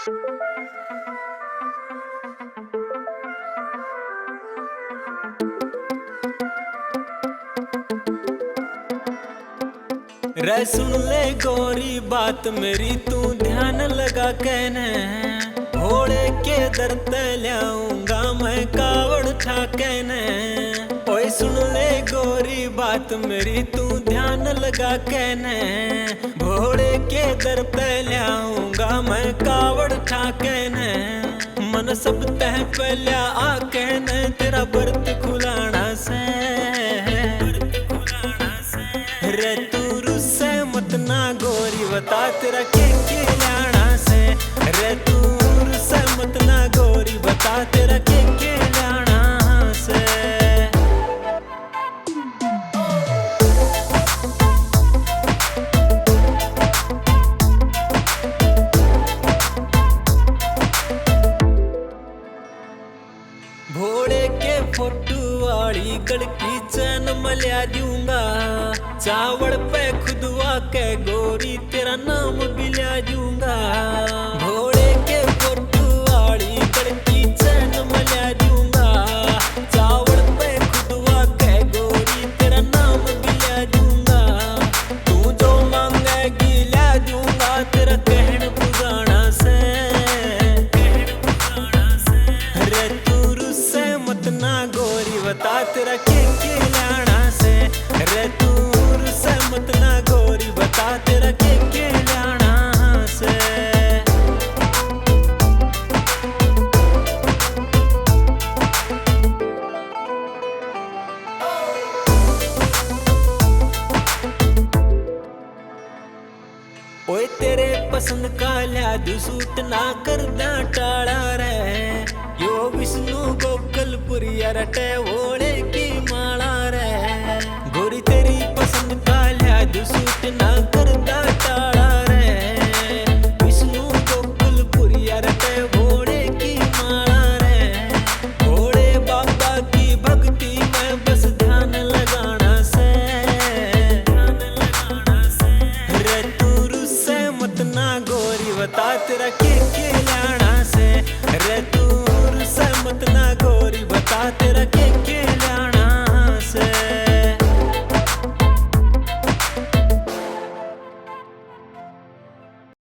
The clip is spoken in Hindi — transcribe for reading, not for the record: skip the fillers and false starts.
रे सुन ले गोरी बात मेरी, तू ध्यान लगा कहने। घोड़े के दर ते लाऊंगा मैं कावड़ उठा कहने। ओए सुन ले गोरी बात मेरी, तू ध्यान लगा कहने। घोड़े के दर पे लाऊंगा मैं कावड़ उठा कहने। मन सब तह पहला आ कहने, तेरा बर्त खुलाना से। रे तू रुस्से मत ना गोरी, बता तेरा के लाना से। रे तू रुस्से मत ना गोरी, बता तेरा के लाना से। घोड़े के फोटू वाली गड़की चैन मल्या दूंगा। चावड़ पे खुदवा के गोरी तेरा नाम भी ला दूंगा। घोड़े के फोटू वाली गड़की चैन मल्या दूंगा। चावड़ पे खुदवा के गोरी तेरा नाम भी ला दूंगा। तू जो मांगेगी ला दूंगा, तेरा कहन पुगाना से। रे तू रुस्से मत ना गोरी, बता तेरा के लाना से। रे तू रुस्से मत ना गोरी, बता तेरा के लाना से। ओए तेरे पसंद का ल्यादू सूट ना करदा टाड़ा रे। यो विष्णु गोकलपुरी रटे ओले